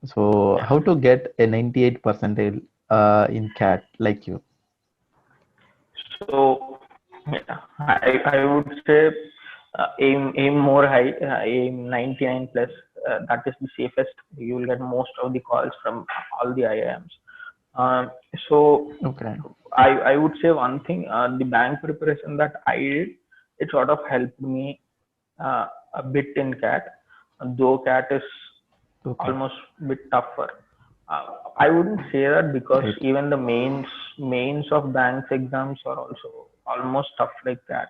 So Yeah. how to get a 98 percentile in CAT like you? So yeah, I would say aim more high, aim 99 plus. That is the safest. You will get most of the calls from all the IIMs. Um, so Okay. I would say one thing, the bank preparation that I did, it sort of helped me a bit in CAT, though CAT is Okay. almost a bit tougher. I wouldn't say that because Great. even the mains of banks exams are also almost tough like that.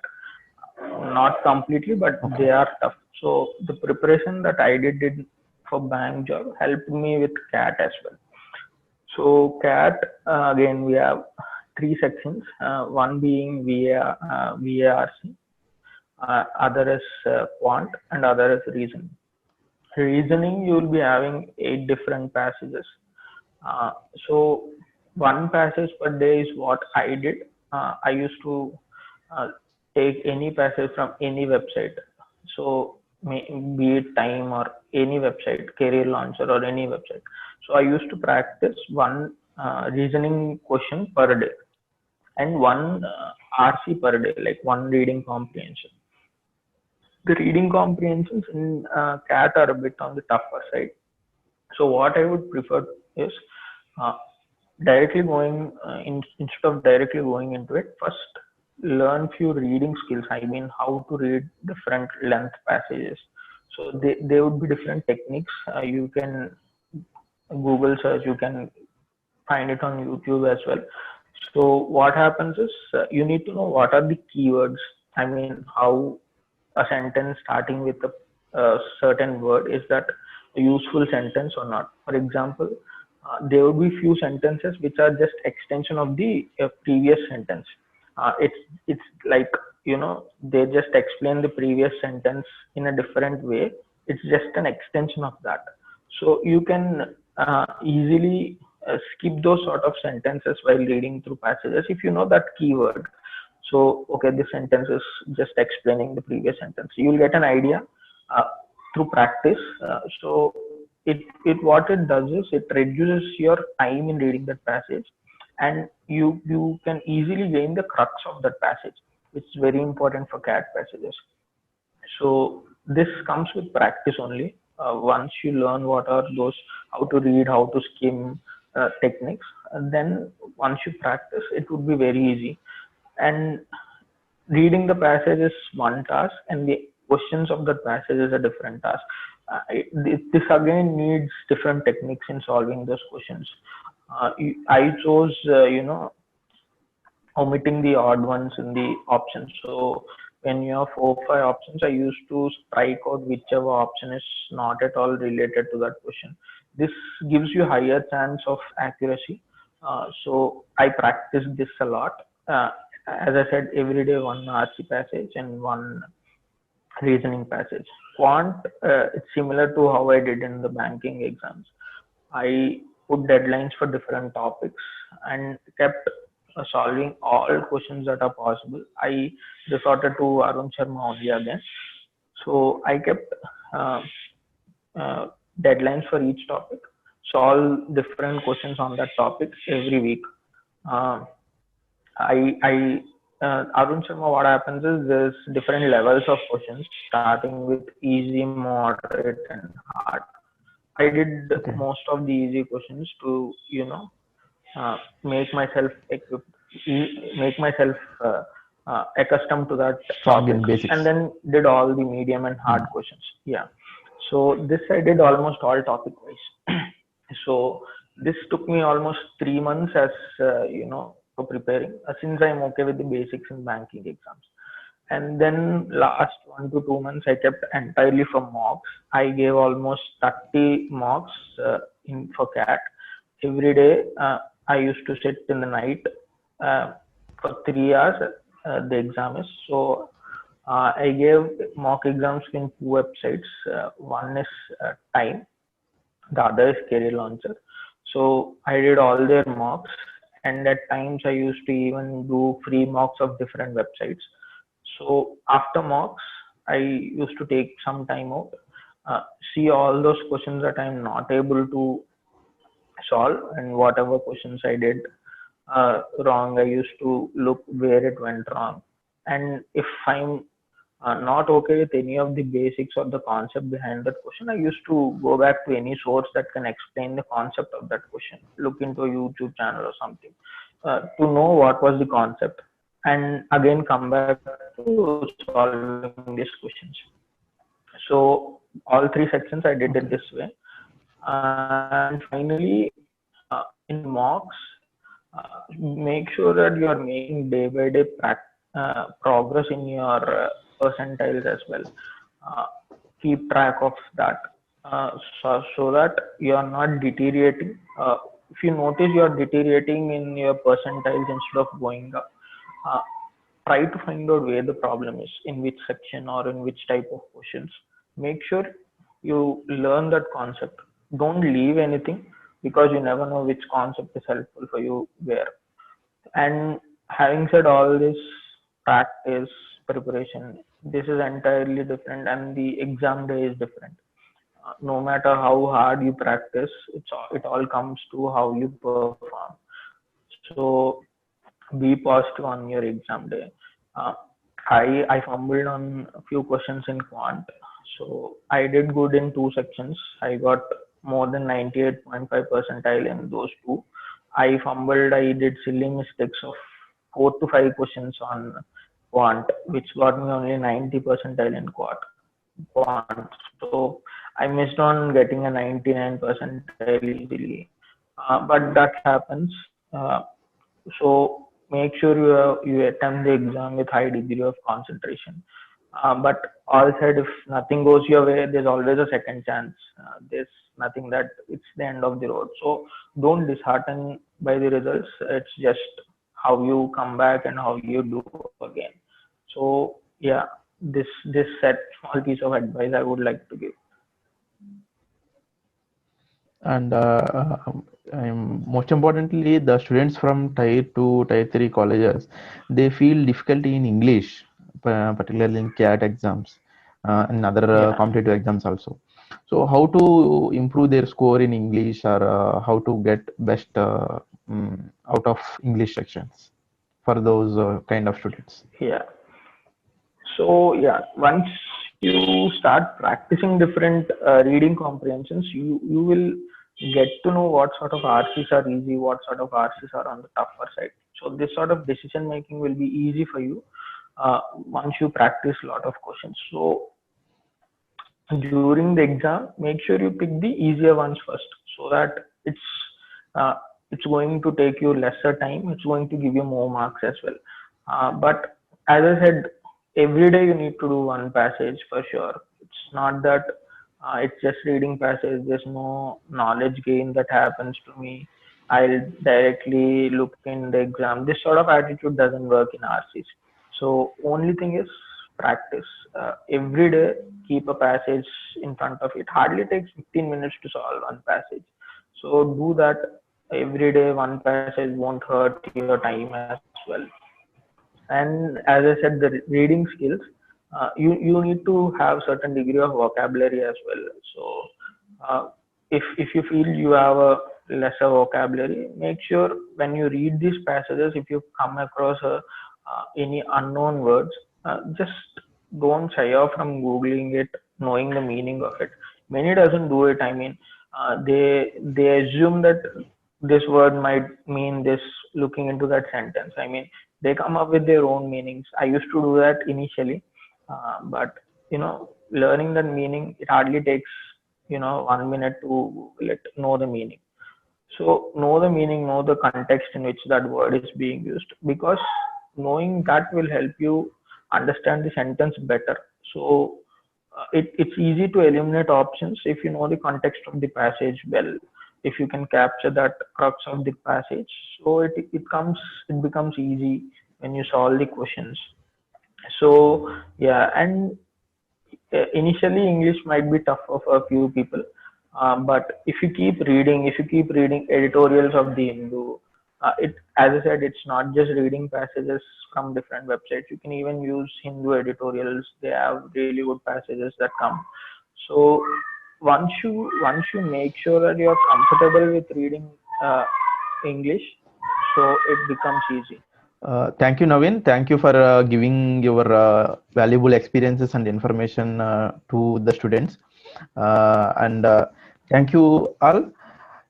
Not completely, but Okay. they are tough. So the preparation that I did for bank job helped me with CAT as well. So CAT, again, we have three sections. One being VARC, other is quant, and other is reasoning. Reasoning, you will be having 8 different passages. Uh, so one passage per day is what I did. I used to uh, take any passage from any website. So be it Time or any website, Career Launcher or any website. So I used to practice one reasoning question per day and one RC per day, like one reading comprehension. The reading comprehensions in CAT are a bit on the tougher side. So what I would prefer is uh, directly going instead of directly going into it, first learn few reading skills. I mean, how to read different length passages. So they would be different techniques. You can Google search, you can find it on YouTube as well. So what happens is you need to know what are the keywords. I mean, how a sentence starting with a certain word, is that a useful sentence or not. For example, there will be few sentences which are just extension of the previous sentence. It's like, they just explain the previous sentence in a different way. It's just an extension of that. So you can easily skip those sort of sentences while reading through passages if you know that keyword. So okay, this sentence is just explaining the previous sentence. You'll get an idea uh, through practice. So it what it does is it reduces your time in reading that passage, and you can easily gain the crux of that passage, which is very important for CAT passages. So this comes with practice only. Once you learn what are those, how to read, how to skim techniques, and then once you practice, it would be very easy. And reading the passage is one task, and the questions of that passage is a different task. This again needs different techniques in solving those questions. I chose, omitting the odd ones in the options. So when you have 4 5 options, I used to strike out whichever option is not at all related to that question. This gives you higher chance of accuracy. So I practice this a lot. As I said, every day one RC passage and one reasoning passage. Quant, it's similar to how I did in the banking exams. I put deadlines for different topics and kept solving all questions that are possible. I resorted to Arun Sharma only again. So I kept uh, uh, deadlines for each topic, solve different questions on that topic every week. Uh, I Arun Sharma, what happens is there's different levels of questions, starting with easy, moderate, and hard. I did most Okay. of the easy questions to, make myself equipped, make myself accustomed to that Strong topics, in and basics. then did all the medium and hard Hmm. questions. Yeah. So this I did almost all topic wise. So this took me almost 3 months as for preparing. Since I'm okay with the basics in banking exams, and then last 1 to 2 months I kept entirely from mocks. I gave almost 30 mocks in for CAT every day. I used to sit in the night uh, for 3 hours. The exam is so. I gave mock exams in two websites. One is Time, the other is Career Launcher. So I did all their mocks, and at times I used to even do free mocks of different websites. So after mocks, I used to take some time out. uh, see all those questions that I'm not able to solve, and whatever questions I did wrong, I used to look where it went wrong. And if I'm not okay with any of the basics or the concept behind that question, I used to go back to any source that can explain the concept of that question. Look into a YouTube channel or something to know what was the concept, and again come back to solving these questions. So all three sections I did it this Okay. way. And finally, in mocks, make sure that you are making day by day progress in your percentiles as well. Uh, Keep track of that, so that you are not deteriorating. If you notice you are deteriorating in your percentiles instead of going up, uh, try to find out where the problem is, in which section or in which type of questions. Make sure you learn that concept. Don't leave anything, because you never know which concept is helpful for you where. And having said all this, practice, preparation, this is entirely different, and the exam day is different. No matter how hard you practice, it all comes to how you perform. So be positive on your exam day. Uh, I fumbled on a few questions in quant, so I did good in two sections. I got more than 98.5 percentile in those two. I fumbled. I did silly mistakes of 4 to 5 questions on quant, which got me only 90 percentile in quant. So I missed on getting a 99 percentile easily. But that happens. Uh, so make sure you attempt the exam with high degree of concentration. But all said, if nothing goes your way, there's always a second chance. There's nothing that it's the end of the road. So don't dishearten by the results. It's just how you come back and how you do again. So yeah, this set small piece of advice I would like to give. And most importantly, the students from tier 2, tier 3 colleges, they feel difficulty in English, particularly in CAT exams and other Yeah. competitive exams also. So, how to improve their score in English, or how to get best out of English sections for those kind of students? Yeah. So yeah, once you start practicing different reading comprehensions, you will get to know what sort of RCs are easy, what sort of RCs are on the tougher side. So this sort of decision making will be easy for you once you practice a lot of questions. So during the exam, make sure you pick the easier ones first, so that uh, it's going to take you lesser time. It's going to give you more marks as well. But as I said, every day you need to do one passage for sure. It's not that it's just reading passage. There's no knowledge gain that happens to me. I'll directly look in the exam. This sort of attitude doesn't work in RCs. So only thing is practice. Every day, keep a passage in front of it. Hardly takes 15 minutes to solve one passage. So do that every day. One passage won't hurt your time as well. And as I said, the reading skills, you need to have certain degree of vocabulary as well. So if you feel you have a lesser vocabulary, make sure when you read these passages, if you come across any unknown words, just don't shy off from googling it, knowing the meaning of it. Many doesn't do it. I mean, they assume that this word might mean this, looking into that sentence. I mean, they come up with their own meanings. I used to do that initially, but learning that meaning, it hardly takes 1 minute to let know the meaning. So know the meaning, know the context in which that word is being used, because knowing that will help you understand the sentence better. So it's easy to eliminate options if you know the context of the passage well. If you can capture that crux of the passage, so it becomes easy when you solve the questions. So yeah, and initially English might be tough for a few people, but if you keep reading editorials of the Hindu, it as I said, it's not just reading passages from different websites. You can even use Hindu editorials. They have really good passages that come. So once you make sure that you're comfortable with reading English, so it becomes easy. Thank you, Naveen. Thank you for giving your valuable experiences and information to the students. And thank you all.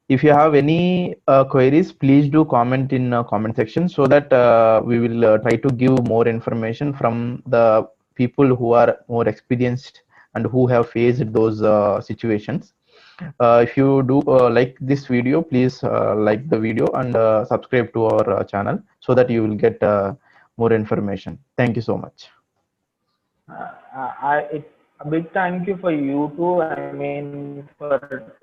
If you have any queries, please do comment in comment section so that we will try to give more information from the people who are more experienced and who have faced those situations. If you do like this video, please like the video and subscribe to our channel so that you will get more information. Thank you so much. A big thank you for you too. I mean, for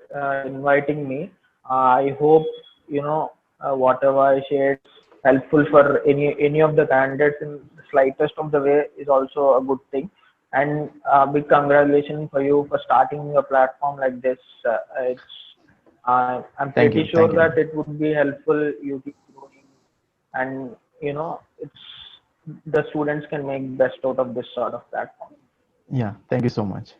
inviting me. I hope whatever I shared helpful for any of the candidates in the slightest of the way is also a good thing. And big congratulations for you for starting a platform like this. I'm Thank pretty you. sure Thank you, that Naveen. it would be helpful you keep growing, and it's the students can make best out of this sort of platform. Yeah, thank you so much.